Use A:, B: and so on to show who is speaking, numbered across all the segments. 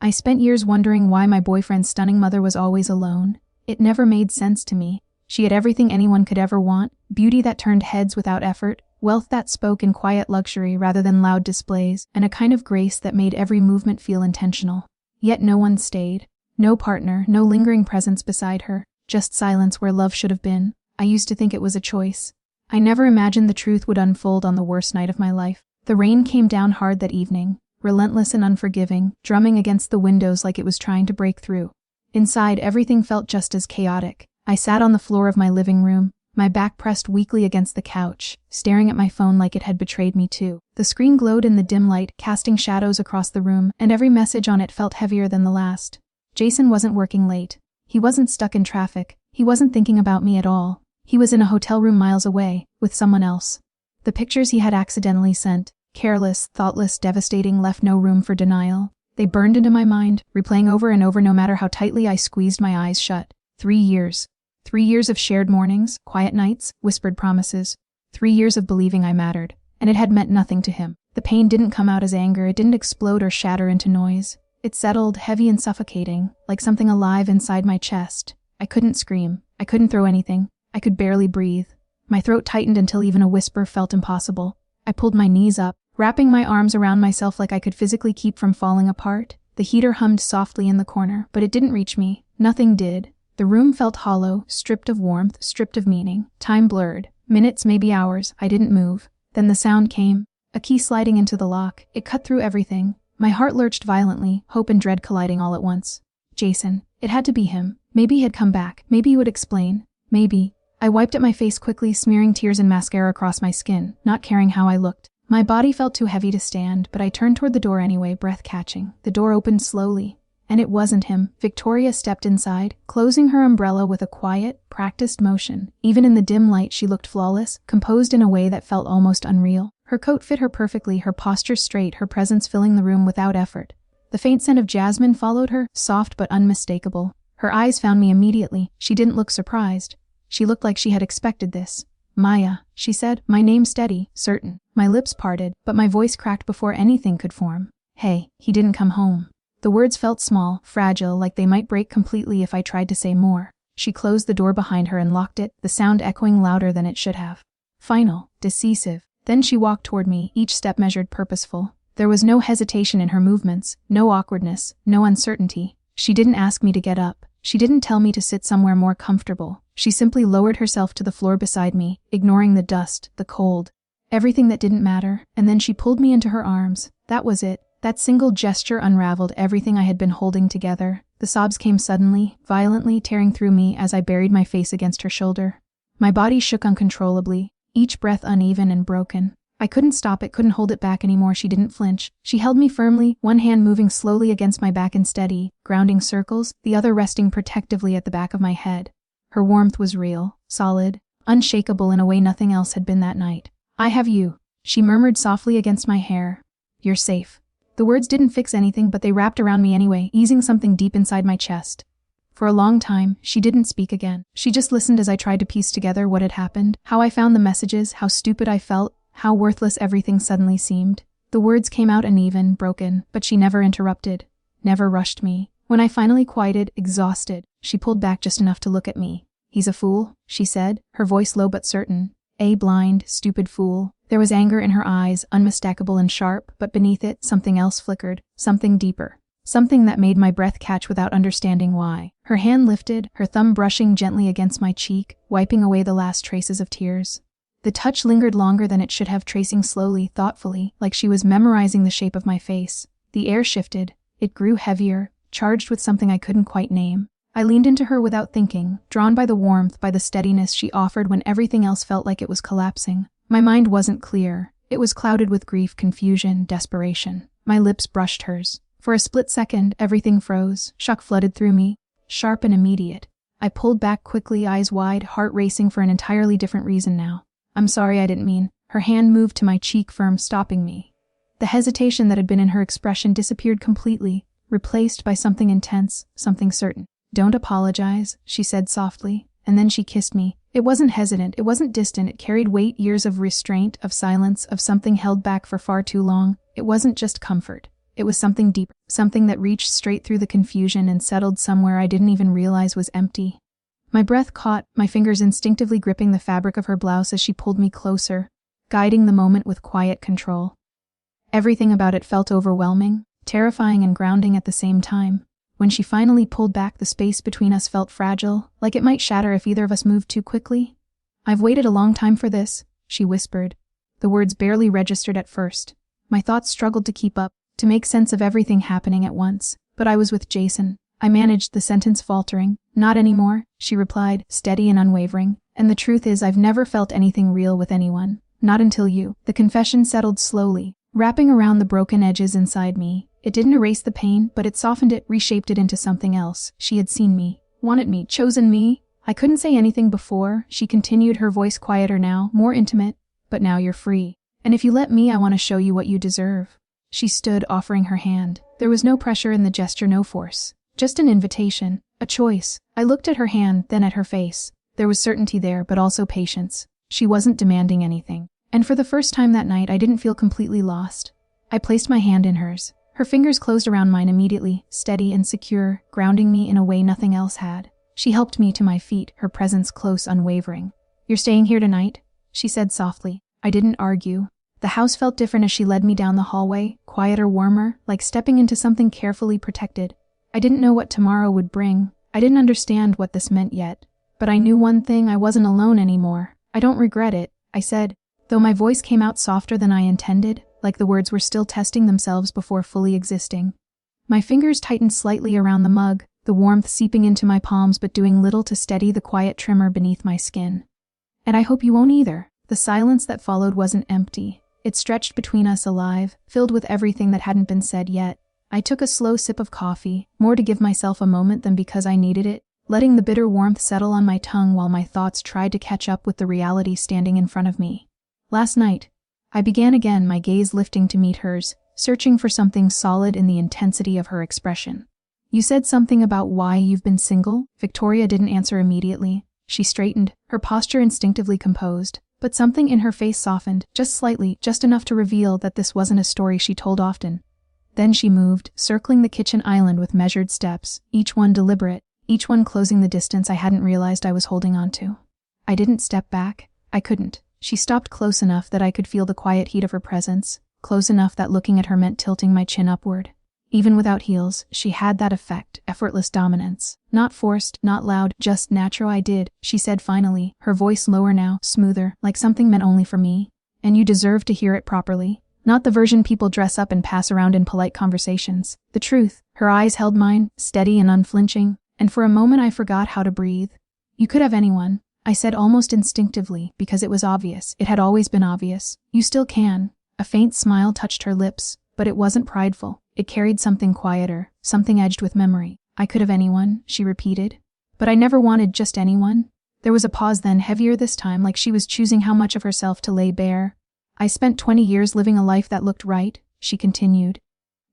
A: I spent years wondering why my boyfriend's stunning mother was always alone. It never made sense to me. She had everything anyone could ever want, beauty that turned heads without effort, wealth that spoke in quiet luxury rather than loud displays, and a kind of grace that made every movement feel intentional. Yet no one stayed. No partner, no lingering presence beside her, just silence where love should have been. I used to think it was a choice. I never imagined the truth would unfold on the worst night of my life. The rain came down hard that evening, relentless and unforgiving, drumming against the windows like it was trying to break through. Inside, everything felt just as chaotic. I sat on the floor of my living room, my back pressed weakly against the couch, staring at my phone like it had betrayed me too. The screen glowed in the dim light, casting shadows across the room, and every message on it felt heavier than the last. Jason wasn't working late. He wasn't stuck in traffic. He wasn't thinking about me at all. He was in a hotel room miles away, with someone else. The pictures he had accidentally sent, careless, thoughtless, devastating, left no room for denial. They burned into my mind, replaying over and over no matter how tightly I squeezed my eyes shut. 3 years. 3 years of shared mornings, quiet nights, whispered promises. 3 years of believing I mattered, and it had meant nothing to him. The pain didn't come out as anger, it didn't explode or shatter into noise. It settled, heavy and suffocating, like something alive inside my chest. I couldn't scream. I couldn't throw anything. I could barely breathe. My throat tightened until even a whisper felt impossible. I pulled my knees up, wrapping my arms around myself like I could physically keep from falling apart. The heater hummed softly in the corner, but it didn't reach me. Nothing did. The room felt hollow, stripped of warmth, stripped of meaning. Time blurred. Minutes, maybe hours. I didn't move. Then the sound came. A key sliding into the lock. It cut through everything. My heart lurched violently, hope and dread colliding all at once. Jason. It had to be him. Maybe he had come back. Maybe he would explain. Maybe. I wiped at my face quickly, smearing tears and mascara across my skin, not caring how I looked. My body felt too heavy to stand, but I turned toward the door anyway, breath catching. The door opened slowly. And it wasn't him. Victoria stepped inside, closing her umbrella with a quiet, practiced motion. Even in the dim light, she looked flawless, composed in a way that felt almost unreal. Her coat fit her perfectly, her posture straight, her presence filling the room without effort. The faint scent of jasmine followed her, soft but unmistakable. Her eyes found me immediately. She didn't look surprised. She looked like she had expected this. Maya, she said, my name steady, certain. My lips parted, but my voice cracked before anything could form. Hey, he didn't come home. The words felt small, fragile, like they might break completely if I tried to say more. She closed the door behind her and locked it, the sound echoing louder than it should have. Final, decisive. Then she walked toward me, each step measured, purposeful. There was no hesitation in her movements, no awkwardness, no uncertainty. She didn't ask me to get up. She didn't tell me to sit somewhere more comfortable. She simply lowered herself to the floor beside me, ignoring the dust, the cold, everything that didn't matter, and then she pulled me into her arms. That was it. That single gesture unraveled everything I had been holding together. The sobs came suddenly, violently tearing through me as I buried my face against her shoulder. My body shook uncontrollably, each breath uneven and broken. I couldn't stop it, couldn't hold it back anymore. She didn't flinch. She held me firmly, one hand moving slowly against my back and steady, grounding circles, the other resting protectively at the back of my head. Her warmth was real, solid, unshakable in a way nothing else had been that night. I have you, she murmured softly against my hair. You're safe. The words didn't fix anything, but they wrapped around me anyway, easing something deep inside my chest. For a long time, she didn't speak again. She just listened as I tried to piece together what had happened, how I found the messages, how stupid I felt, how worthless everything suddenly seemed. The words came out uneven, broken, but she never interrupted, never rushed me. When I finally quieted, exhausted, she pulled back just enough to look at me. He's a fool, she said, her voice low but certain. A blind, stupid fool. There was anger in her eyes, unmistakable and sharp, but beneath it, something else flickered, something deeper. Something that made my breath catch without understanding why. Her hand lifted, her thumb brushing gently against my cheek, wiping away the last traces of tears. The touch lingered longer than it should have, tracing slowly, thoughtfully, like she was memorizing the shape of my face. The air shifted. It grew heavier, charged with something I couldn't quite name. I leaned into her without thinking, drawn by the warmth, by the steadiness she offered when everything else felt like it was collapsing. My mind wasn't clear. It was clouded with grief, confusion, desperation. My lips brushed hers. For a split second, everything froze. Shock flooded through me, sharp and immediate. I pulled back quickly, eyes wide, heart racing for an entirely different reason now. I'm sorry, I didn't mean. Her hand moved to my cheek, firm, stopping me. The hesitation that had been in her expression disappeared completely, replaced by something intense, something certain. Don't apologize, she said softly, and then she kissed me. It wasn't hesitant, it wasn't distant, it carried weight, years of restraint, of silence, of something held back for far too long. It wasn't just comfort. It was something deeper, something that reached straight through the confusion and settled somewhere I didn't even realize was empty. My breath caught, my fingers instinctively gripping the fabric of her blouse as she pulled me closer, guiding the moment with quiet control. Everything about it felt overwhelming, terrifying and grounding at the same time. When she finally pulled back, the space between us felt fragile, like it might shatter if either of us moved too quickly. "I've waited a long time for this," she whispered. The words barely registered at first. My thoughts struggled to keep up, to make sense of everything happening at once. "But I was with Jason." I managed the sentence, faltering. "Not anymore," she replied, steady and unwavering. "And the truth is, I've never felt anything real with anyone. Not until you." The confession settled slowly, wrapping around the broken edges inside me. It didn't erase the pain, but it softened it, reshaped it into something else. She had seen me, wanted me, chosen me. "I couldn't say anything before," she continued, her voice quieter now, more intimate. "But now you're free. And if you let me, I want to show you what you deserve." She stood, offering her hand. There was no pressure in the gesture, no force. Just an invitation, a choice. I looked at her hand, then at her face. There was certainty there, but also patience. She wasn't demanding anything. And for the first time that night, I didn't feel completely lost. I placed my hand in hers. Her fingers closed around mine immediately, steady and secure, grounding me in a way nothing else had. She helped me to my feet, her presence close, unwavering. "You're staying here tonight?" she said softly. I didn't argue. The house felt different as she led me down the hallway, quieter, warmer, like stepping into something carefully protected. I didn't know what tomorrow would bring. I didn't understand what this meant yet. But I knew one thing: I wasn't alone anymore. "I don't regret it," I said, though my voice came out softer than I intended, like the words were still testing themselves before fully existing. My fingers tightened slightly around the mug, the warmth seeping into my palms but doing little to steady the quiet tremor beneath my skin. "And I hope you won't either." The silence that followed wasn't empty. It stretched between us, alive, filled with everything that hadn't been said yet. I took a slow sip of coffee, more to give myself a moment than because I needed it, letting the bitter warmth settle on my tongue while my thoughts tried to catch up with the reality standing in front of me. "Last night," I began again, my gaze lifting to meet hers, searching for something solid in the intensity of her expression. "You said something about why you've been single?" Victoria didn't answer immediately. She straightened, her posture instinctively composed, but something in her face softened, just slightly, just enough to reveal that this wasn't a story she told often. Then she moved, circling the kitchen island with measured steps, each one deliberate, each one closing the distance I hadn't realized I was holding on to. I didn't step back. I couldn't. She stopped close enough that I could feel the quiet heat of her presence, close enough that looking at her meant tilting my chin upward. Even without heels, she had that effect, effortless dominance. Not forced, not loud, just natural. "I did," she said finally, her voice lower now, smoother, like something meant only for me. "And you deserve to hear it properly. Not the version people dress up and pass around in polite conversations. The truth." Her eyes held mine, steady and unflinching, and for a moment I forgot how to breathe. "You could have anyone," I said almost instinctively, because it was obvious. It had always been obvious. "You still can." A faint smile touched her lips, but it wasn't prideful. It carried something quieter, something edged with memory. "I could have anyone," she repeated. "But I never wanted just anyone." There was a pause then, heavier this time, like she was choosing how much of herself to lay bare. "I spent 20 years living a life that looked right," she continued.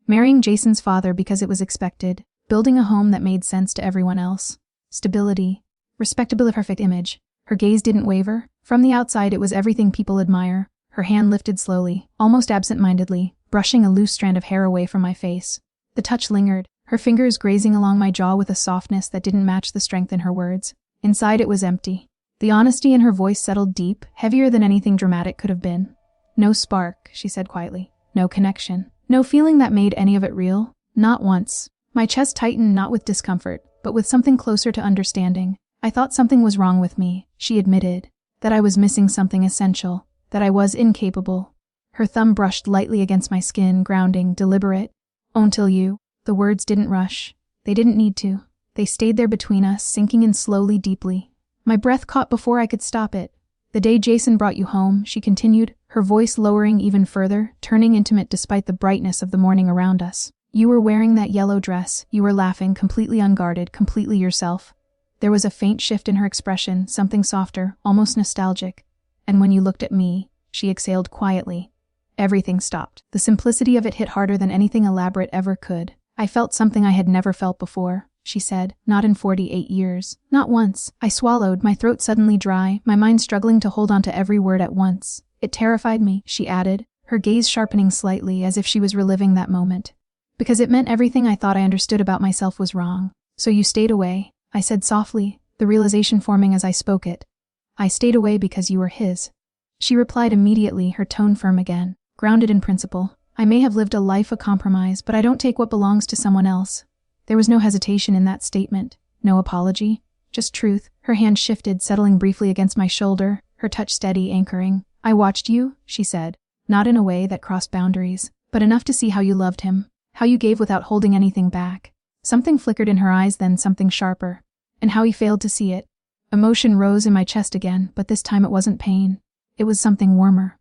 A: "Marrying Jason's father because it was expected, building a home that made sense to everyone else. Stability, respectability, a perfect image." Her gaze didn't waver. From the outside, it was everything people admire. Her hand lifted slowly, almost absent-mindedly, brushing a loose strand of hair away from my face. The touch lingered, her fingers grazing along my jaw with a softness that didn't match the strength in her words. Inside it was empty. The honesty in her voice settled deep, heavier than anything dramatic could have been. "No spark," she said quietly. "No connection. No feeling that made any of it real. Not once." My chest tightened, not with discomfort, but with something closer to understanding. "I thought something was wrong with me," she admitted. "That I was missing something essential. That I was incapable." Her thumb brushed lightly against my skin, grounding, deliberate. "Until you." The words didn't rush. They didn't need to. They stayed there between us, sinking in slowly, deeply. My breath caught before I could stop it. "The day Jason brought you home," she continued, her voice lowering even further, turning intimate despite the brightness of the morning around us. "You were wearing that yellow dress. You were laughing, completely unguarded, completely yourself." There was a faint shift in her expression, something softer, almost nostalgic. "And when you looked at me," she exhaled quietly. Everything stopped. The simplicity of it hit harder than anything elaborate ever could. "I felt something I had never felt before," she said, "not in 48 years. Not once." I swallowed, my throat suddenly dry, my mind struggling to hold on to every word at once. "It terrified me," she added, her gaze sharpening slightly as if she was reliving that moment. Because it meant everything I thought I understood about myself was wrong. So you stayed away, I said softly, the realization forming as I spoke it. I stayed away because you were his. She replied immediately, her tone firm again, grounded in principle. I may have lived a life of compromise, but I don't take what belongs to someone else. There was no hesitation in that statement, no apology, just truth. Her hand shifted, settling briefly against my shoulder, her touch steady, anchoring. I watched you, she said, not in a way that crossed boundaries, but enough to see how you loved him, how you gave without holding anything back. Something flickered in her eyes, then something sharper, and how he failed to see it. Emotion rose in my chest again, but this time it wasn't pain. It was something warmer,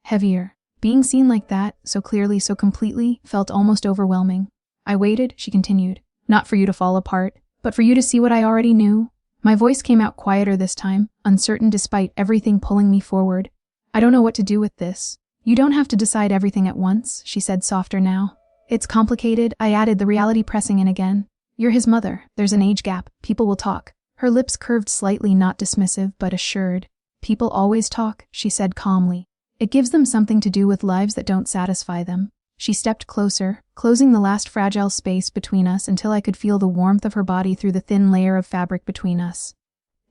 A: heavier. Being seen like that, so clearly, so completely, felt almost overwhelming. I waited, she continued, not for you to fall apart, but for you to see what I already knew. My voice came out quieter this time, uncertain despite everything pulling me forward. I don't know what to do with this. You don't have to decide everything at once, she said softer now. It's complicated, I added, the reality pressing in again. You're his mother, there's an age gap, people will talk. Her lips curved slightly, not dismissive, but assured. People always talk, she said calmly. It gives them something to do with lives that don't satisfy them. She stepped closer, closing the last fragile space between us until I could feel the warmth of her body through the thin layer of fabric between us.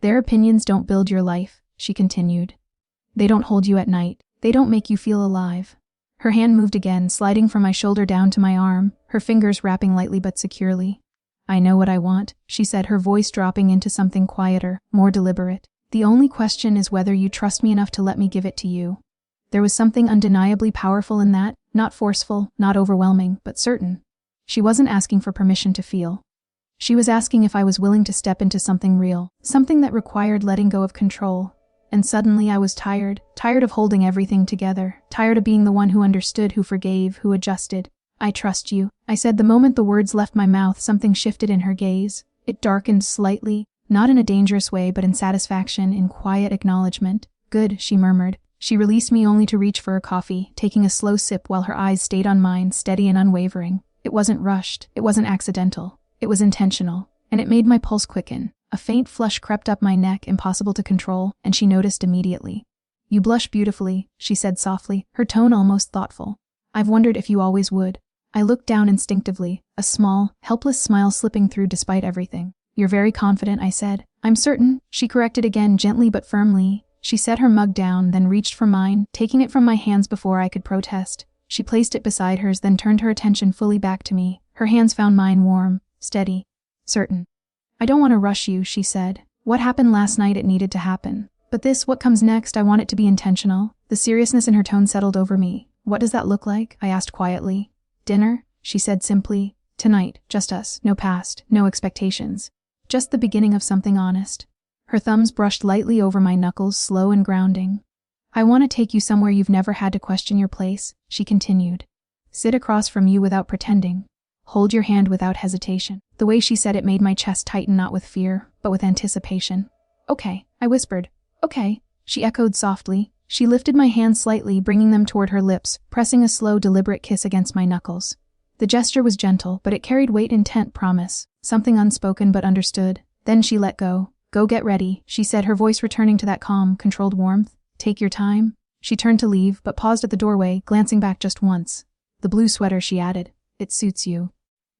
A: Their opinions don't build your life, she continued. They don't hold you at night. They don't make you feel alive. Her hand moved again, sliding from my shoulder down to my arm, her fingers wrapping lightly but securely. I know what I want, she said, her voice dropping into something quieter, more deliberate. The only question is whether you trust me enough to let me give it to you. There was something undeniably powerful in that, not forceful, not overwhelming, but certain. She wasn't asking for permission to feel. She was asking if I was willing to step into something real, something that required letting go of control. And suddenly I was tired of holding everything together, tired of being the one who understood, who forgave, who adjusted. I trust you, I said. The moment the words left my mouth, something shifted in her gaze. It darkened slightly, not in a dangerous way, but in satisfaction, in quiet acknowledgement. Good, she murmured. She released me only to reach for a coffee, taking a slow sip while her eyes stayed on mine, steady and unwavering. It wasn't rushed, it wasn't accidental, it was intentional, and it made my pulse quicken. A faint flush crept up my neck, impossible to control, and she noticed immediately. You blush beautifully, she said softly, her tone almost thoughtful. I've wondered if you always would. I looked down instinctively, a small, helpless smile slipping through despite everything. You're very confident, I said. I'm certain, she corrected again, gently but firmly. She set her mug down, then reached for mine, taking it from my hands before I could protest. She placed it beside hers, then turned her attention fully back to me. Her hands found mine warm, steady, certain. I don't want to rush you, she said. What happened last night, it needed to happen. But this, what comes next, I want it to be intentional. The seriousness in her tone settled over me. What does that look like? I asked quietly. Dinner, she said simply. Tonight, just us, no past, no expectations. Just the beginning of something honest. Her thumbs brushed lightly over my knuckles, slow and grounding. I want to take you somewhere you've never had to question your place, she continued. Sit across from you without pretending. Hold your hand without hesitation. The way she said it made my chest tighten, not with fear, but with anticipation. Okay, I whispered. Okay, she echoed softly. She lifted my hands slightly, bringing them toward her lips, pressing a slow, deliberate kiss against my knuckles. The gesture was gentle, but it carried weight, intent, promise. Something unspoken but understood. Then she let go. Go get ready, she said, her voice returning to that calm, controlled warmth. Take your time. She turned to leave, but paused at the doorway, glancing back just once. The blue sweater, she added. It suits you.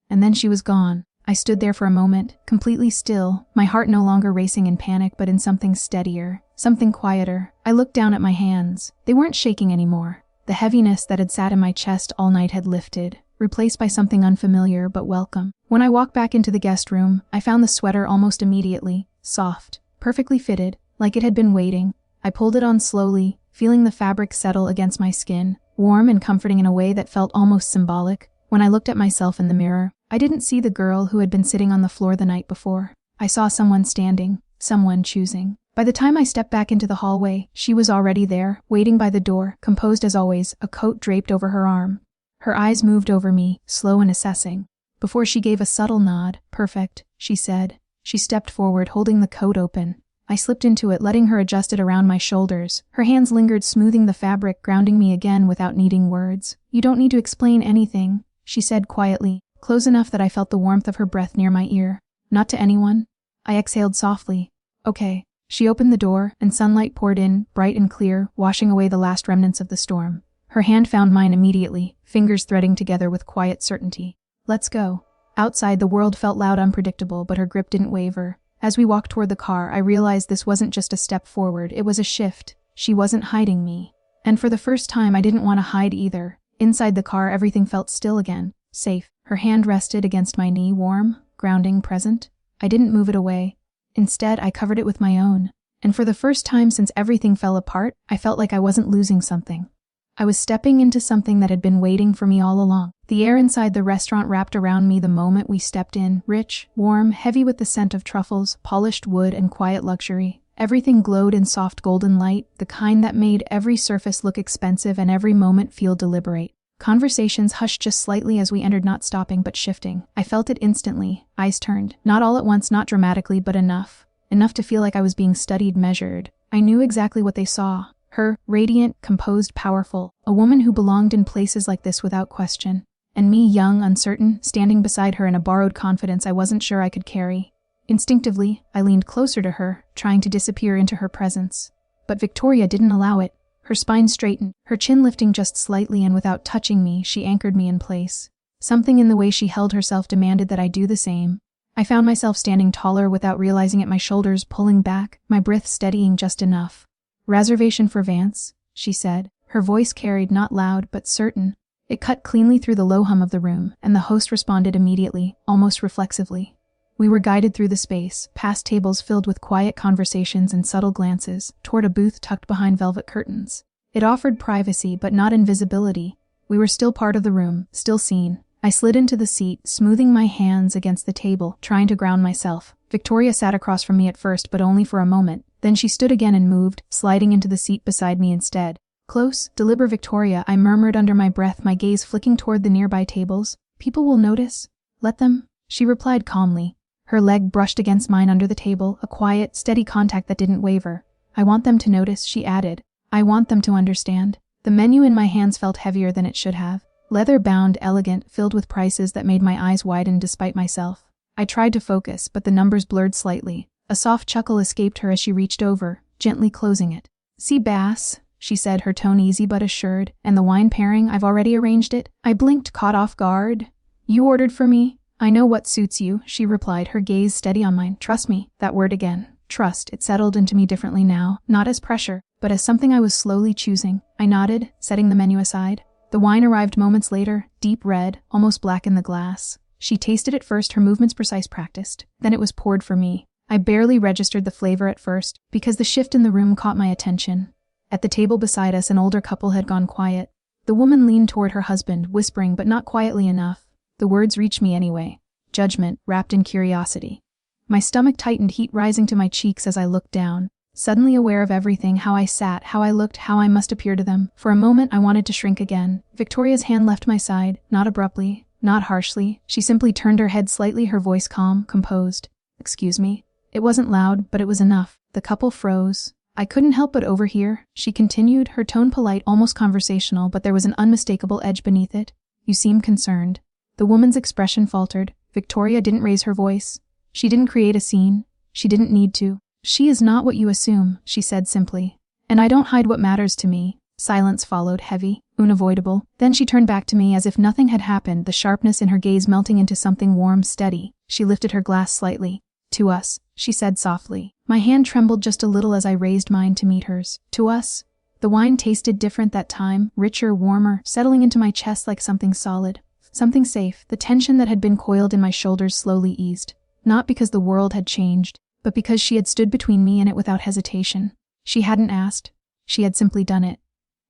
A: And then she was gone. I stood there for a moment, completely still, my heart no longer racing in panic but in something steadier, something quieter. I looked down at my hands. They weren't shaking anymore. The heaviness that had sat in my chest all night had lifted, replaced by something unfamiliar but welcome. When I walked back into the guest room, I found the sweater almost immediately, soft, perfectly fitted, like it had been waiting. I pulled it on slowly, feeling the fabric settle against my skin, warm and comforting in a way that felt almost symbolic. When I looked at myself in the mirror, I didn't see the girl who had been sitting on the floor the night before. I saw someone standing, someone choosing. By the time I stepped back into the hallway, she was already there, waiting by the door, composed as always, a coat draped over her arm. Her eyes moved over me, slow and assessing. Before she gave a subtle nod, perfect, she said. She stepped forward, holding the coat open. I slipped into it, letting her adjust it around my shoulders. Her hands lingered, smoothing the fabric, grounding me again without needing words. You don't need to explain anything, she said quietly, close enough that I felt the warmth of her breath near my ear. Not to anyone. I exhaled softly. Okay. She opened the door, and sunlight poured in, bright and clear, washing away the last remnants of the storm. Her hand found mine immediately, fingers threading together with quiet certainty. Let's go." Outside, the world felt loud, unpredictable, but her grip didn't waver. As we walked toward the car, I realized this wasn't just a step forward, it was a shift. She wasn't hiding me. And for the first time, I didn't want to hide either. Inside the car, everything felt still again. Safe. Her hand rested against my knee, warm, grounding, present. I didn't move it away. Instead, I covered it with my own. And for the first time since everything fell apart, I felt like I wasn't losing something. I was stepping into something that had been waiting for me all along. The air inside the restaurant wrapped around me the moment we stepped in, rich, warm, heavy with the scent of truffles, polished wood, and quiet luxury. Everything glowed in soft golden light, the kind that made every surface look expensive and every moment feel deliberate. Conversations hushed just slightly as we entered, not stopping but shifting. I felt it instantly. Eyes turned. Not all at once, not dramatically, but enough. Enough to feel like I was being studied, measured. I knew exactly what they saw. Her, radiant, composed, powerful. A woman who belonged in places like this without question. And me, young, uncertain, standing beside her in a borrowed confidence I wasn't sure I could carry. Instinctively, I leaned closer to her, trying to disappear into her presence. But Victoria didn't allow it. Her spine straightened, her chin lifting just slightly, and without touching me, she anchored me in place. Something in the way she held herself demanded that I do the same. I found myself standing taller without realizing it, my shoulders pulling back, my breath steadying just enough. "Reservation for Vance," she said. Her voice carried, not loud, but certain. It cut cleanly through the low hum of the room, and the host responded immediately, almost reflexively. We were guided through the space, past tables filled with quiet conversations and subtle glances, toward a booth tucked behind velvet curtains. It offered privacy, but not invisibility. We were still part of the room, still seen. I slid into the seat, smoothing my hands against the table, trying to ground myself. Victoria sat across from me at first, but only for a moment. Then she stood again and moved, sliding into the seat beside me instead. "Close, deliberate, Victoria," I murmured under my breath, my gaze flicking toward the nearby tables. "People will notice. Let them," she replied calmly. Her leg brushed against mine under the table, a quiet, steady contact that didn't waver. "I want them to notice," she added. "I want them to understand." The menu in my hands felt heavier than it should have. Leather-bound, elegant, filled with prices that made my eyes widen despite myself. I tried to focus, but the numbers blurred slightly. A soft chuckle escaped her as she reached over, gently closing it. "See Bass," she said, her tone easy but assured. "And the wine pairing, I've already arranged it." I blinked, caught off guard. "You ordered for me?" "I know what suits you," she replied, her gaze steady on mine. "Trust me." That word again. Trust. It settled into me differently now, not as pressure, but as something I was slowly choosing. I nodded, setting the menu aside. The wine arrived moments later, deep red, almost black in the glass. She tasted it first, her movements precise, practiced. Then it was poured for me. I barely registered the flavor at first, because the shift in the room caught my attention. At the table beside us, an older couple had gone quiet. The woman leaned toward her husband, whispering, but not quietly enough. The words reached me anyway. Judgment, wrapped in curiosity. My stomach tightened, heat rising to my cheeks as I looked down. Suddenly aware of everything, how I sat, how I looked, how I must appear to them. For a moment I wanted to shrink again. Victoria's hand left my side, not abruptly, not harshly. She simply turned her head slightly, her voice calm, composed. "Excuse me." It wasn't loud, but it was enough. The couple froze. "I couldn't help but overhear," she continued, her tone polite, almost conversational, but there was an unmistakable edge beneath it. "You seem concerned." The woman's expression faltered. Victoria didn't raise her voice. She didn't create a scene. She didn't need to. "She is not what you assume," she said simply. "And I don't hide what matters to me." Silence followed, heavy, unavoidable. Then she turned back to me as if nothing had happened, the sharpness in her gaze melting into something warm, steady. She lifted her glass slightly. "To us," she said softly. My hand trembled just a little as I raised mine to meet hers. "To us." The wine tasted different that time, richer, warmer, settling into my chest like something solid. Something safe. The tension that had been coiled in my shoulders slowly eased. Not because the world had changed, but because she had stood between me and it without hesitation. She hadn't asked. She had simply done it.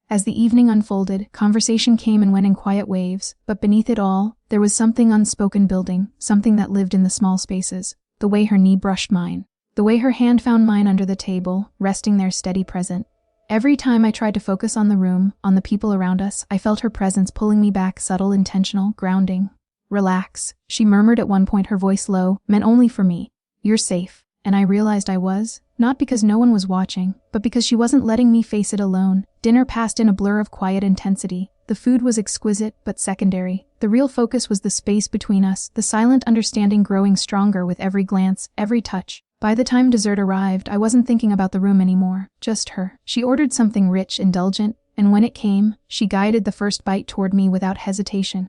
A: As the evening unfolded, conversation came and went in quiet waves, but beneath it all, there was something unspoken building, something that lived in the small spaces. The way her knee brushed mine. The way her hand found mine under the table, resting there steady, present. Every time I tried to focus on the room, on the people around us, I felt her presence pulling me back, subtle, intentional, grounding. "Relax," she murmured at one point, her voice low, meant only for me. "You're safe." And I realized I was, not because no one was watching, but because she wasn't letting me face it alone. Dinner passed in a blur of quiet intensity. The food was exquisite, but secondary. The real focus was the space between us, the silent understanding growing stronger with every glance, every touch. By the time dessert arrived, I wasn't thinking about the room anymore, just her. She ordered something rich, indulgent, and when it came, she guided the first bite toward me without hesitation.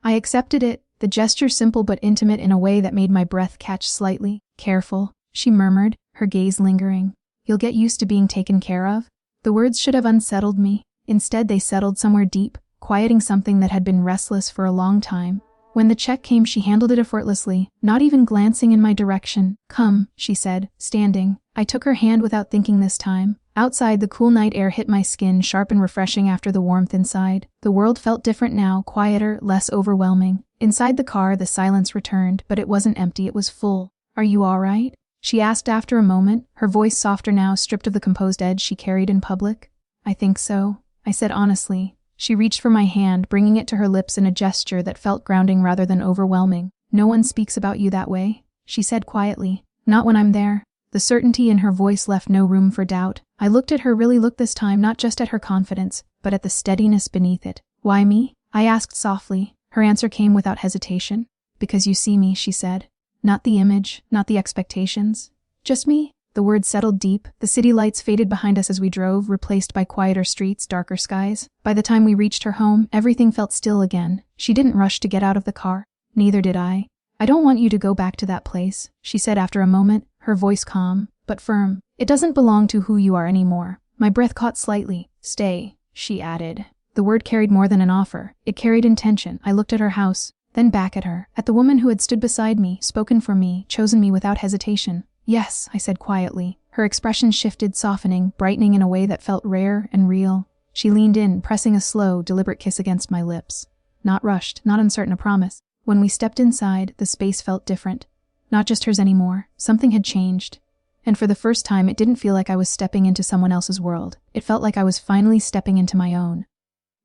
A: I accepted it, The gesture simple but intimate in a way that made my breath catch slightly. Careful, she murmured, her gaze lingering. You'll get used to being taken care of? The words should have unsettled me. Instead, they settled somewhere deep, quieting something that had been restless for a long time. When the check came, she handled it effortlessly, not even glancing in my direction. Come, she said, standing. I took her hand without thinking this time. Outside, the cool night air hit my skin, sharp and refreshing after the warmth inside. The world felt different now, quieter, less overwhelming. Inside the car, the silence returned, but it wasn't empty, it was full. Are you all right? She asked after a moment, her voice softer now, stripped of the composed edge she carried in public. I think so, I said honestly. She reached for my hand, bringing it to her lips in a gesture that felt grounding rather than overwhelming. No one speaks about you that way, she said quietly. Not when I'm there. The certainty in her voice left no room for doubt. I looked at her, really looked this time, not just at her confidence, but at the steadiness beneath it. Why me? I asked softly. Her answer came without hesitation. Because you see me, she said. Not the image, not the expectations. Just me. The words settled deep. The city lights faded behind us as we drove, replaced by quieter streets, darker skies. By the time we reached her home, everything felt still again. She didn't rush to get out of the car. Neither did I. I don't want you to go back to that place, she said after a moment, her voice calm, but firm. It doesn't belong to who you are anymore. My breath caught slightly. Stay, she added. The word carried more than an offer. It carried intention. I looked at her house, then back at her, at the woman who had stood beside me, spoken for me, chosen me without hesitation. Yes, I said quietly. Her expression shifted, softening, brightening in a way that felt rare and real. She leaned in, pressing a slow, deliberate kiss against my lips. Not rushed, not uncertain, a promise. When we stepped inside, the space felt different. Not just hers anymore. Something had changed. And for the first time, it didn't feel like I was stepping into someone else's world. It felt like I was finally stepping into my own.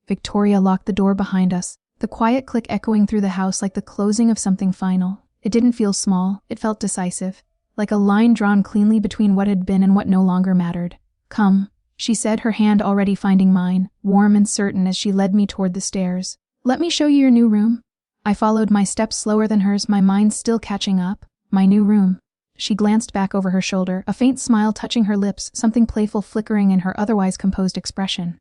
A: Victoria locked the door behind us, the quiet click echoing through the house like the closing of something final. It didn't feel small, it felt decisive, like a line drawn cleanly between what had been and what no longer mattered. Come, she said, her hand already finding mine, warm and certain as she led me toward the stairs. Let me show you your new room. I followed, my steps slower than hers, my mind still catching up. My new room. She glanced back over her shoulder, a faint smile touching her lips, something playful flickering in her otherwise composed expression.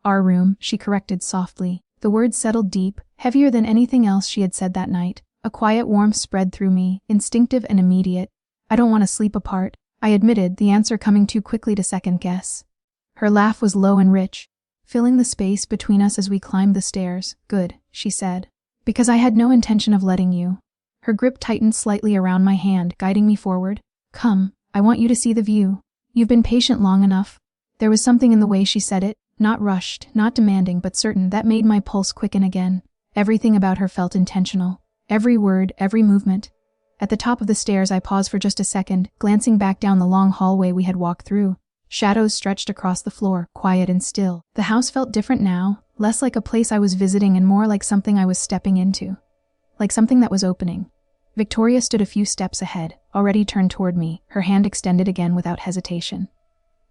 A: Our room, she corrected softly. The words settled deep, heavier than anything else she had said that night. A quiet warmth spread through me, instinctive and immediate. I don't want to sleep apart, I admitted, the answer coming too quickly to second guess. Her laugh was low and rich, filling the space between us as we climbed the stairs. Good, she said. Because I had no intention of letting you. Her grip tightened slightly around my hand, guiding me forward. Come, I want you to see the view. You've been patient long enough. There was something in the way she said it, not rushed, not demanding, but certain, that made my pulse quicken again. Everything about her felt intentional. Every word, every movement. At the top of the stairs, I paused for just a second, glancing back down the long hallway we had walked through. Shadows stretched across the floor, quiet and still. The house felt different now, less like a place I was visiting and more like something I was stepping into. Like something that was opening. Victoria stood a few steps ahead, already turned toward me, her hand extended again without hesitation.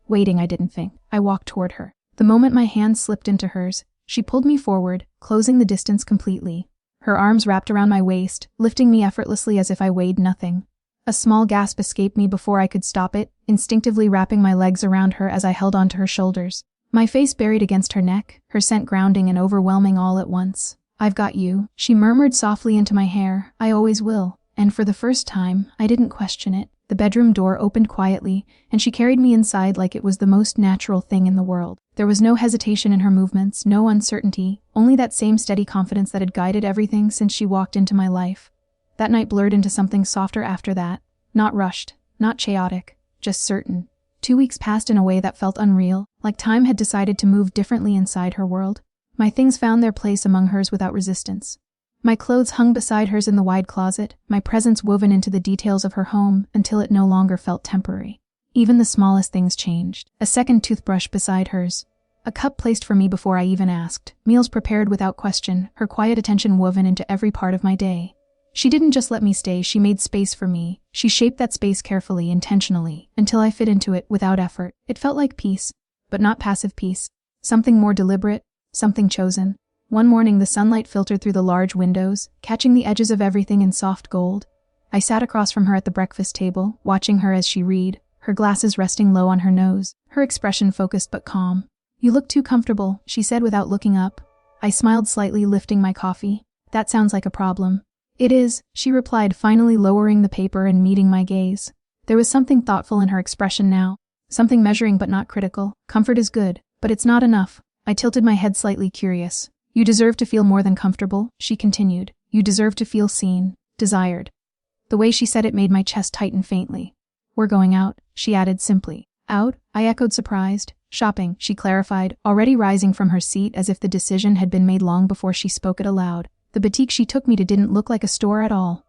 A: Waiting, I didn't think. I walked toward her. The moment my hand slipped into hers, she pulled me forward, closing the distance completely. Her arms wrapped around my waist, lifting me effortlessly as if I weighed nothing. A small gasp escaped me before I could stop it, instinctively wrapping my legs around her as I held onto her shoulders. My face buried against her neck, her scent grounding and overwhelming all at once. I've got you, she murmured softly into my hair. I always will. And for the first time, I didn't question it. The bedroom door opened quietly, and she carried me inside like it was the most natural thing in the world. There was no hesitation in her movements, no uncertainty, only that same steady confidence that had guided everything since she walked into my life. That night blurred into something softer after that. Not rushed, not chaotic, just certain. 2 weeks passed in a way that felt unreal, like time had decided to move differently inside her world. My things found their place among hers without resistance. My clothes hung beside hers in the wide closet, my presence woven into the details of her home until it no longer felt temporary. Even the smallest things changed. A second toothbrush beside hers. A cup placed for me before I even asked. Meals prepared without question, her quiet attention woven into every part of my day. She didn't just let me stay, she made space for me. She shaped that space carefully, intentionally, until I fit into it without effort. It felt like peace, but not passive peace. Something more deliberate, something chosen. One morning, the sunlight filtered through the large windows, catching the edges of everything in soft gold. I sat across from her at the breakfast table, watching her as she read, her glasses resting low on her nose, her expression focused but calm. You look too comfortable, she said without looking up. I smiled slightly, lifting my coffee. That sounds like a problem. "It is," she replied, finally lowering the paper and meeting my gaze. There was something thoughtful in her expression now, something measuring but not critical. "Comfort is good, but it's not enough." I tilted my head slightly curious. "You deserve to feel more than comfortable," she continued. "You deserve to feel seen, desired." The way she said it made my chest tighten faintly. "We're going out," she added simply. "Out?" I echoed, surprised. "Shopping," she clarified, already rising from her seat as if the decision had been made long before she spoke it aloud. The boutique she took me to didn't look like a store at all.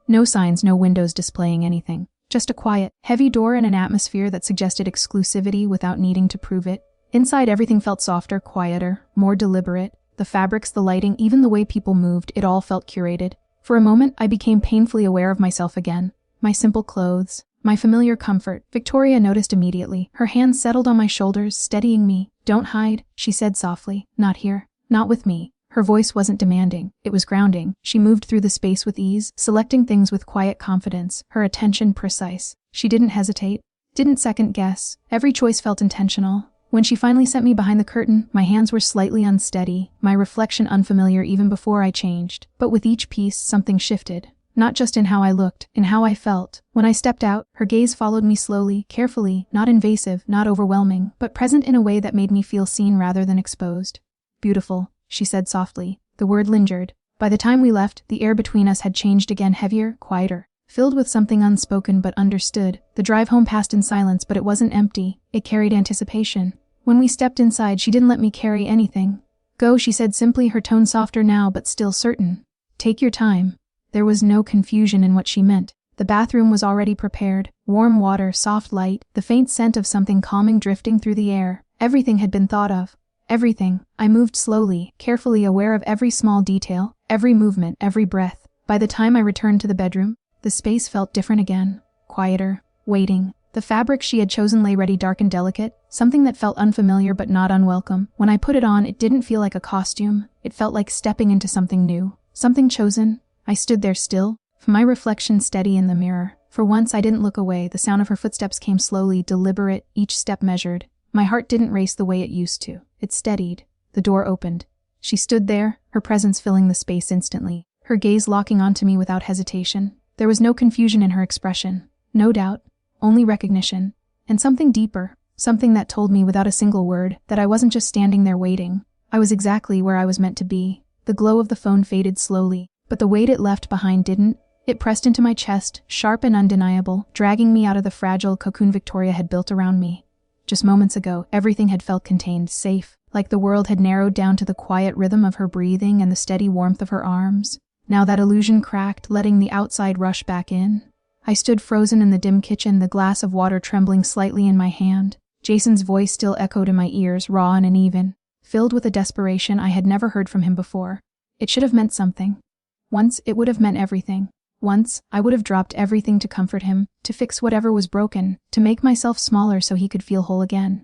A: No signs, no windows displaying anything. Just a quiet, heavy door and an atmosphere that suggested exclusivity without needing to prove it. Inside, everything felt softer, quieter, more deliberate. The fabrics, the lighting, even the way people moved, it all felt curated. For a moment, I became painfully aware of myself again. My simple clothes, my familiar comfort. Victoria noticed immediately. Her hands settled on my shoulders, steadying me. "Don't hide," she said softly. "Not here. Not with me." Her voice wasn't demanding, it was grounding. She moved through the space with ease, selecting things with quiet confidence, her attention precise. She didn't hesitate, didn't second guess. Every choice felt intentional. When she finally sent me behind the curtain, my hands were slightly unsteady, my reflection unfamiliar even before I changed. But with each piece, something shifted. Not just in how I looked, in how I felt. When I stepped out, her gaze followed me slowly, carefully, not invasive, not overwhelming, but present in a way that made me feel seen rather than exposed. "Beautiful," she said softly. The word lingered. By the time we left, the air between us had changed again, heavier, quieter, filled with something unspoken but understood. The drive home passed in silence, but it wasn't empty. It carried anticipation. When we stepped inside, she didn't let me carry anything. "Go," she said simply, her tone softer now but still certain. "Take your time." There was no confusion in what she meant. The bathroom was already prepared. Warm water, soft light, the faint scent of something calming drifting through the air. Everything had been thought of. Everything. I moved slowly, carefully aware of every small detail, every movement, every breath. By the time I returned to the bedroom, the space felt different again. Quieter, waiting. The fabric she had chosen lay ready, dark and delicate, something that felt unfamiliar but not unwelcome. When I put it on, it didn't feel like a costume. It felt like stepping into something new, something chosen. I stood there still, my reflection steady in the mirror. For once, I didn't look away. The sound of her footsteps came slowly, deliberate, each step measured. My heart didn't race the way it used to. It steadied. The door opened. She stood there, her presence filling the space instantly, her gaze locking onto me without hesitation. There was no confusion in her expression, no doubt, only recognition, and something deeper, something that told me without a single word that I wasn't just standing there waiting. I was exactly where I was meant to be. The glow of the phone faded slowly, but the weight it left behind didn't. It pressed into my chest, sharp and undeniable, dragging me out of the fragile cocoon Victoria had built around me. Just moments ago, everything had felt contained, safe, like the world had narrowed down to the quiet rhythm of her breathing and the steady warmth of her arms. Now that illusion cracked, letting the outside rush back in. I stood frozen in the dim kitchen, the glass of water trembling slightly in my hand. Jason's voice still echoed in my ears, raw and uneven, filled with a desperation I had never heard from him before. It should have meant something. Once, it would have meant everything. Once, I would have dropped everything to comfort him, to fix whatever was broken, to make myself smaller so he could feel whole again.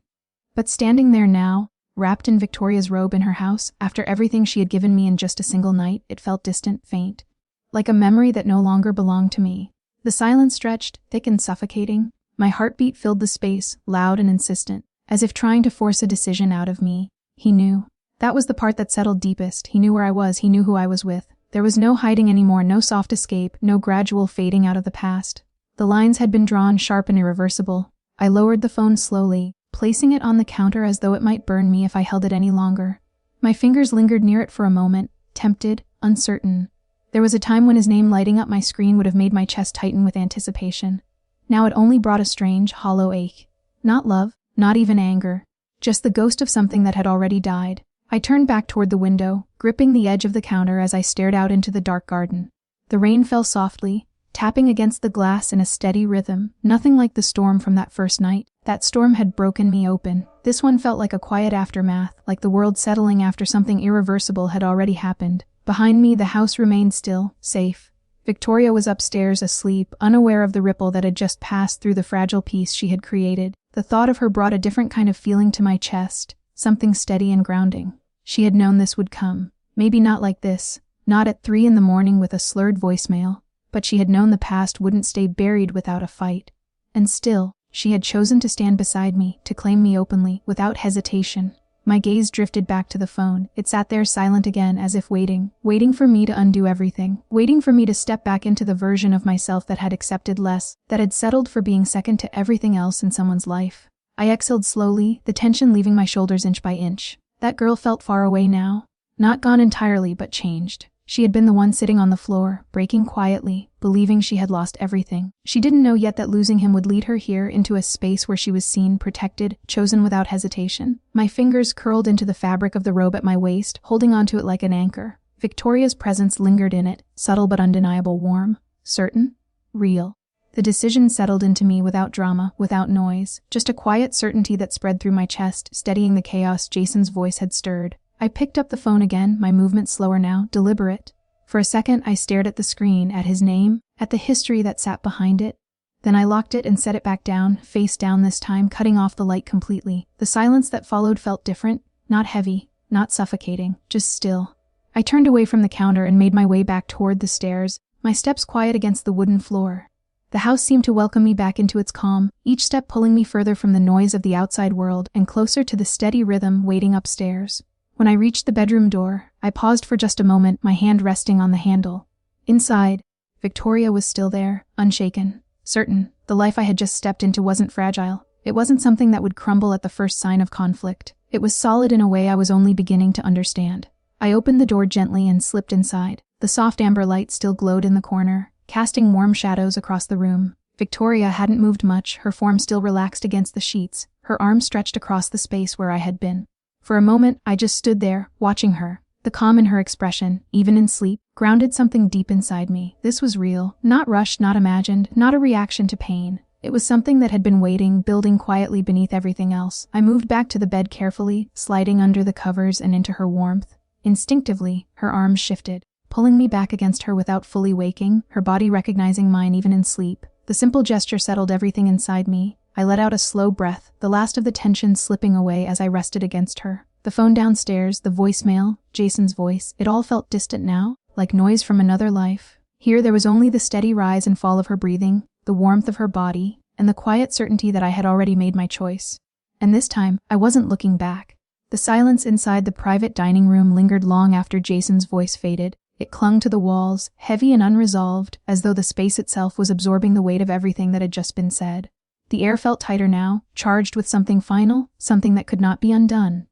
A: But standing there now, wrapped in Victoria's robe in her house, after everything she had given me in just a single night, it felt distant, faint, like a memory that no longer belonged to me. The silence stretched, thick and suffocating. My heartbeat filled the space, loud and insistent, as if trying to force a decision out of me. He knew. That was the part that settled deepest. He knew where I was, he knew who I was with. There was no hiding anymore, no soft escape, no gradual fading out of the past. The lines had been drawn, sharp and irreversible. I lowered the phone slowly, placing it on the counter as though it might burn me if I held it any longer. My fingers lingered near it for a moment, tempted, uncertain. There was a time when his name lighting up my screen would have made my chest tighten with anticipation. Now it only brought a strange, hollow ache. Not love, not even anger, just the ghost of something that had already died. I turned back toward the window, gripping the edge of the counter as I stared out into the dark garden. The rain fell softly, tapping against the glass in a steady rhythm, nothing like the storm from that first night. That storm had broken me open. This one felt like a quiet aftermath, like the world settling after something irreversible had already happened. Behind me, the house remained still, safe. Victoria was upstairs, asleep, unaware of the ripple that had just passed through the fragile piece she had created. The thought of her brought a different kind of feeling to my chest, something steady and grounding. She had known this would come. Maybe not like this, not at 3 a.m. with a slurred voicemail, but she had known the past wouldn't stay buried without a fight. And still, she had chosen to stand beside me, to claim me openly, without hesitation. My gaze drifted back to the phone. It sat there silent again, as if waiting for me to undo everything, waiting for me to step back into the version of myself that had accepted less, that had settled for being second to everything else in someone's life. I exhaled slowly, the tension leaving my shoulders inch by inch. That girl felt far away now. Not gone entirely, but changed. She had been the one sitting on the floor, breaking quietly, believing she had lost everything. She didn't know yet that losing him would lead her here into a space where she was seen, protected, chosen without hesitation. My fingers curled into the fabric of the robe at my waist, holding onto it like an anchor. Victoria's presence lingered in it, subtle but undeniable, warm, certain, real. The decision settled into me without drama, without noise, just a quiet certainty that spread through my chest, steadying the chaos Jason's voice had stirred. I picked up the phone again, my movements slower now, deliberate. For a second, I stared at the screen, at his name, at the history that sat behind it. Then I locked it and set it back down, face down this time, cutting off the light completely. The silence that followed felt different, not heavy, not suffocating, just still. I turned away from the counter and made my way back toward the stairs, my steps quiet against the wooden floor. The house seemed to welcome me back into its calm, each step pulling me further from the noise of the outside world and closer to the steady rhythm waiting upstairs. When I reached the bedroom door, I paused for just a moment, my hand resting on the handle. Inside, Victoria was still there, unshaken, certain. The life I had just stepped into wasn't fragile. It wasn't something that would crumble at the first sign of conflict. It was solid in a way I was only beginning to understand. I opened the door gently and slipped inside. The soft amber light still glowed in the corner, casting warm shadows across the room. Victoria hadn't moved much, her form still relaxed against the sheets, her arms stretched across the space where I had been. For a moment, I just stood there, watching her. The calm in her expression, even in sleep, grounded something deep inside me. This was real, not rushed, not imagined, not a reaction to pain. It was something that had been waiting, building quietly beneath everything else. I moved back to the bed carefully, sliding under the covers and into her warmth. Instinctively, her arms shifted, pulling me back against her without fully waking, her body recognizing mine even in sleep. The simple gesture settled everything inside me. I let out a slow breath, the last of the tension slipping away as I rested against her. The phone downstairs, the voicemail, Jason's voice, it all felt distant now, like noise from another life. Here there was only the steady rise and fall of her breathing, the warmth of her body, and the quiet certainty that I had already made my choice. And this time, I wasn't looking back. The silence inside the private dining room lingered long after Jason's voice faded. It clung to the walls, heavy and unresolved, as though the space itself was absorbing the weight of everything that had just been said. The air felt tighter now, charged with something final, something that could not be undone.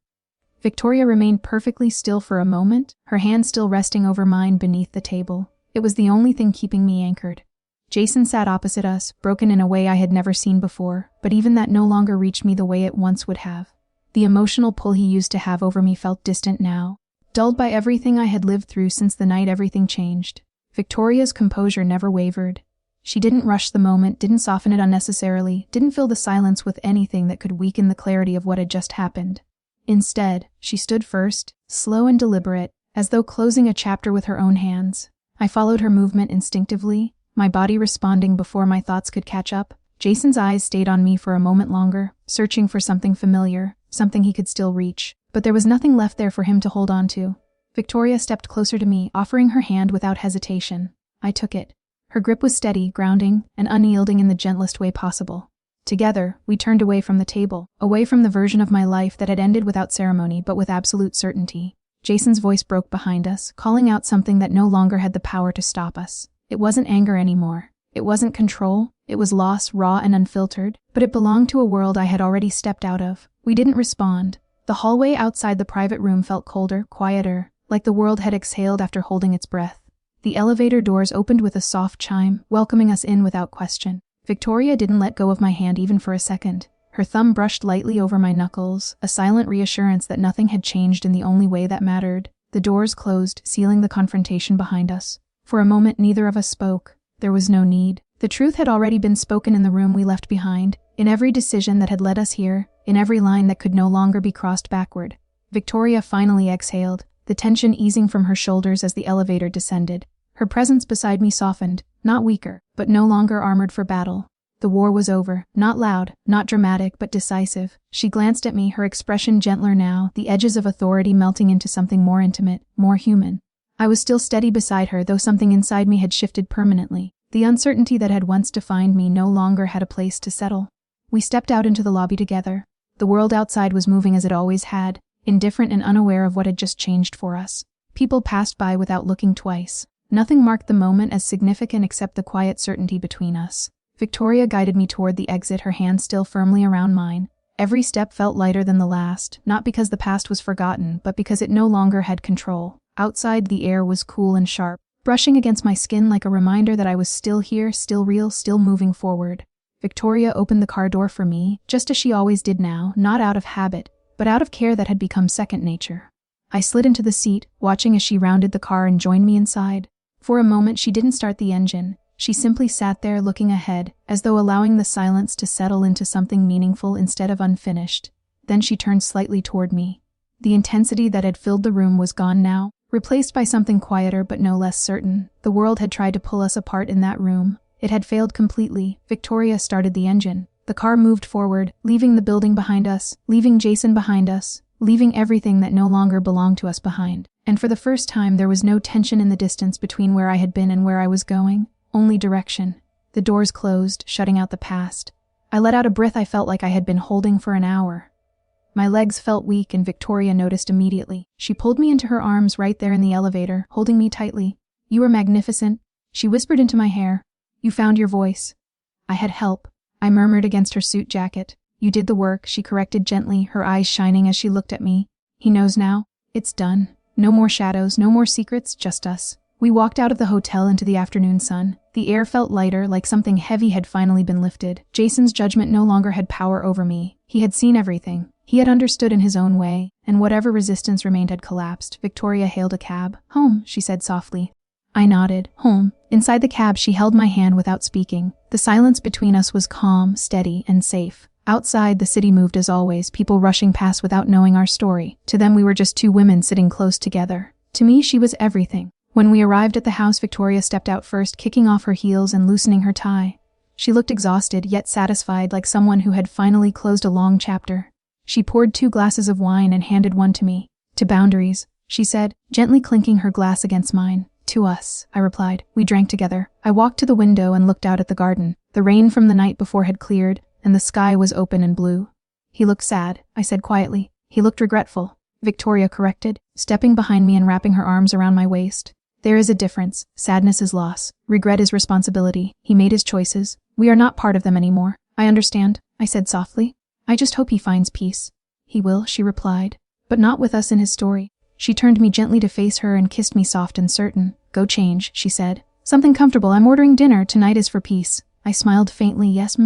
A: Victoria remained perfectly still for a moment, her hand still resting over mine beneath the table. It was the only thing keeping me anchored. Jason sat opposite us, broken in a way I had never seen before, but even that no longer reached me the way it once would have. The emotional pull he used to have over me felt distant now, dulled by everything I had lived through since the night everything changed. Victoria's composure never wavered. She didn't rush the moment, didn't soften it unnecessarily, didn't fill the silence with anything that could weaken the clarity of what had just happened. Instead, she stood first, slow and deliberate, as though closing a chapter with her own hands. I followed her movement instinctively, my body responding before my thoughts could catch up. Jason's eyes stayed on me for a moment longer, searching for something familiar, something he could still reach. But there was nothing left there for him to hold on to. Victoria stepped closer to me, offering her hand without hesitation. I took it. Her grip was steady, grounding, and unyielding in the gentlest way possible. Together, we turned away from the table, away from the version of my life that had ended without ceremony but with absolute certainty. Jason's voice broke behind us, calling out something that no longer had the power to stop us. It wasn't anger anymore. It wasn't control. It was loss, raw and unfiltered, but it belonged to a world I had already stepped out of. We didn't respond. The hallway outside the private room felt colder, quieter, like the world had exhaled after holding its breath. The elevator doors opened with a soft chime, welcoming us in without question. Victoria didn't let go of my hand even for a second. Her thumb brushed lightly over my knuckles, a silent reassurance that nothing had changed in the only way that mattered. The doors closed, sealing the confrontation behind us. For a moment, neither of us spoke. There was no need. The truth had already been spoken in the room we left behind, in every decision that had led us here, in every line that could no longer be crossed backward. Victoria finally exhaled, the tension easing from her shoulders as the elevator descended. Her presence beside me softened, not weaker, but no longer armored for battle. The war was over, not loud, not dramatic, but decisive. She glanced at me, her expression gentler now, the edges of authority melting into something more intimate, more human. I was still steady beside her, though something inside me had shifted permanently. The uncertainty that had once defined me no longer had a place to settle. We stepped out into the lobby together. The world outside was moving as it always had, indifferent and unaware of what had just changed for us. People passed by without looking twice. Nothing marked the moment as significant except the quiet certainty between us. Victoria guided me toward the exit, her hand still firmly around mine. Every step felt lighter than the last, not because the past was forgotten, but because it no longer had control. Outside, the air was cool and sharp, brushing against my skin like a reminder that I was still here, still real, still moving forward. Victoria opened the car door for me, just as she always did now, not out of habit, but out of care that had become second nature. I slid into the seat, watching as she rounded the car and joined me inside. For a moment, she didn't start the engine. She simply sat there looking ahead, as though allowing the silence to settle into something meaningful instead of unfinished. Then she turned slightly toward me. The intensity that had filled the room was gone now, replaced by something quieter but no less certain. The world had tried to pull us apart in that room. It had failed completely. Victoria started the engine. The car moved forward, leaving the building behind us, leaving Jason behind us, leaving everything that no longer belonged to us behind. And for the first time, there was no tension in the distance between where I had been and where I was going. Only direction. The doors closed, shutting out the past. I let out a breath I felt like I had been holding for an hour. My legs felt weak, and Victoria noticed immediately. She pulled me into her arms right there in the elevator, holding me tightly. "You are magnificent," she whispered into my hair. "You found your voice." "I had help," I murmured against her suit jacket. "You did the work," she corrected gently, her eyes shining as she looked at me. "He knows now. It's done. No more shadows, no more secrets, just us." We walked out of the hotel into the afternoon sun. The air felt lighter, like something heavy had finally been lifted. Jason's judgment no longer had power over me. He had seen everything. He had understood in his own way, and whatever resistance remained had collapsed. Victoria hailed a cab. "Home," she said softly. I nodded. "Home." Inside the cab, she held my hand without speaking. The silence between us was calm, steady, and safe. Outside, the city moved as always, people rushing past without knowing our story. To them, we were just two women sitting close together. To me, she was everything. When we arrived at the house, Victoria stepped out first, kicking off her heels and loosening her tie. She looked exhausted, yet satisfied, like someone who had finally closed a long chapter. She poured 2 glasses of wine and handed one to me. "To boundaries," she said, gently clinking her glass against mine. "To us," I replied. We drank together. I walked to the window and looked out at the garden. The rain from the night before had cleared, and the sky was open and blue. "He looked sad," I said quietly. "He looked regretful," Victoria corrected, stepping behind me and wrapping her arms around my waist. "There is a difference. Sadness is loss. Regret is responsibility. He made his choices. We are not part of them anymore." "I understand," I said softly. "I just hope he finds peace." "He will," she replied. "But not with us in his story." She turned me gently to face her and kissed me soft and certain. "Go change," she said. "Something comfortable. I'm ordering dinner. Tonight is for peace." I smiled faintly. "Yes,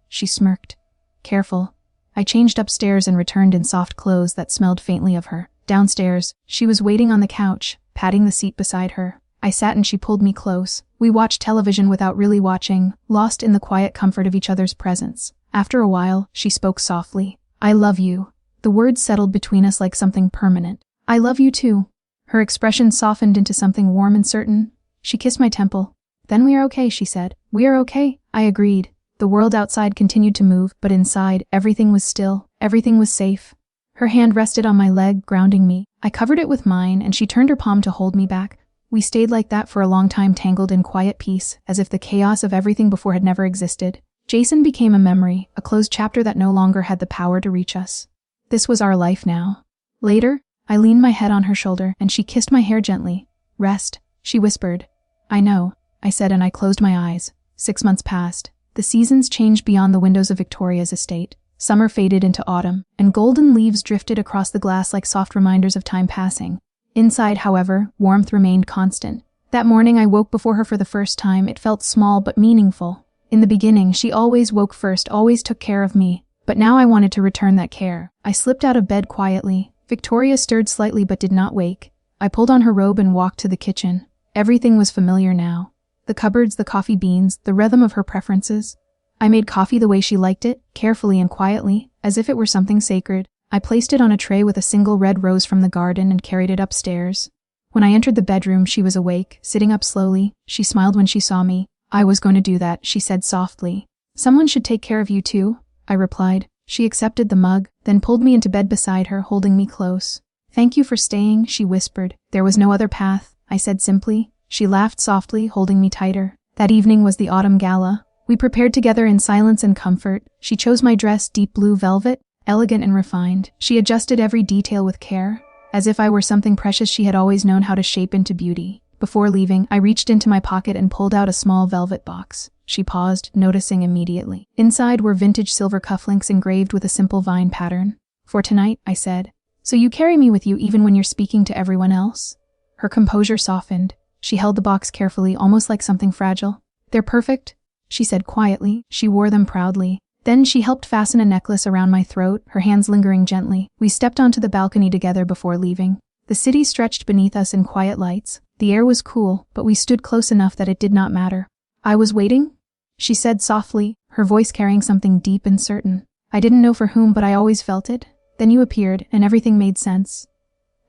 A: she smirked. "Careful." I changed upstairs and returned in soft clothes that smelled faintly of her. Downstairs, she was waiting on the couch, patting the seat beside her. I sat and she pulled me close. We watched television without really watching, lost in the quiet comfort of each other's presence. After a while, she spoke softly. "I love you." The words settled between us like something permanent. "I love you too." Her expression softened into something warm and certain. She kissed my temple. "Then we are okay," she said. "We are okay," I agreed. The world outside continued to move, but inside, everything was still. Everything was safe. Her hand rested on my leg, grounding me. I covered it with mine, and she turned her palm to hold me back. We stayed like that for a long time, tangled in quiet peace, as if the chaos of everything before had never existed. Jason became a memory, a closed chapter that no longer had the power to reach us. This was our life now. Later, I leaned my head on her shoulder, and she kissed my hair gently. "Rest," she whispered. "I know," I said, and I closed my eyes. 6 months passed. The seasons changed beyond the windows of Victoria's estate. Summer faded into autumn, and golden leaves drifted across the glass like soft reminders of time passing. Inside, however, warmth remained constant. That morning I woke before her for the first time. It felt small but meaningful. In the beginning, she always woke first, always took care of me. But now I wanted to return that care. I slipped out of bed quietly. Victoria stirred slightly but did not wake. I pulled on her robe and walked to the kitchen. Everything was familiar now. The cupboards, the coffee beans, the rhythm of her preferences. I made coffee the way she liked it, carefully and quietly, as if it were something sacred. I placed it on a tray with a single red rose from the garden and carried it upstairs. When I entered the bedroom, she was awake, sitting up slowly. She smiled when she saw me. "I was going to do that," she said softly. "Someone should take care of you too," I replied. She accepted the mug, then pulled me into bed beside her, holding me close. "Thank you for staying," she whispered. "There was no other path," I said simply. She laughed softly, holding me tighter. That evening was the autumn gala. We prepared together in silence and comfort. She chose my dress, deep blue velvet, elegant and refined. She adjusted every detail with care, as if I were something precious she had always known how to shape into beauty. Before leaving, I reached into my pocket and pulled out a small velvet box. She paused, noticing immediately. Inside were vintage silver cufflinks engraved with a simple vine pattern. "For tonight," I said. "So you carry me with you even when you're speaking to everyone else?" Her composure softened. She held the box carefully, almost like something fragile. "They're perfect," she said quietly. She wore them proudly. Then she helped fasten a necklace around my throat, her hands lingering gently. We stepped onto the balcony together before leaving. The city stretched beneath us in quiet lights. The air was cool, but we stood close enough that it did not matter. "I was waiting," she said softly, her voice carrying something deep and certain. "I didn't know for whom, but I always felt it. Then you appeared, and everything made sense."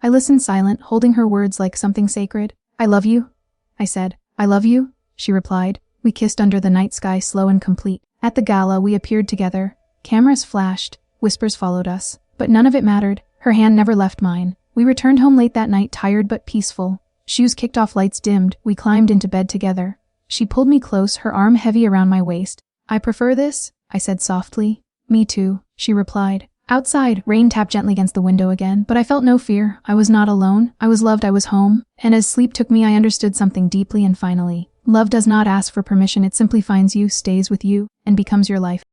A: I listened silent, holding her words like something sacred. "I love you," I said. "I love you," she replied. We kissed under the night sky, slow and complete. At the gala, we appeared together. Cameras flashed, whispers followed us. But none of it mattered. Her hand never left mine. We returned home late that night, tired but peaceful. Shoes kicked off, lights dimmed. We climbed into bed together. She pulled me close, her arm heavy around my waist. "I prefer this," I said softly. "Me too," she replied. Outside, rain tapped gently against the window again, but I felt no fear. I was not alone. I was loved. I was home. And as sleep took me, I understood something deeply and finally. Love does not ask for permission. It simply finds you, stays with you, and becomes your life.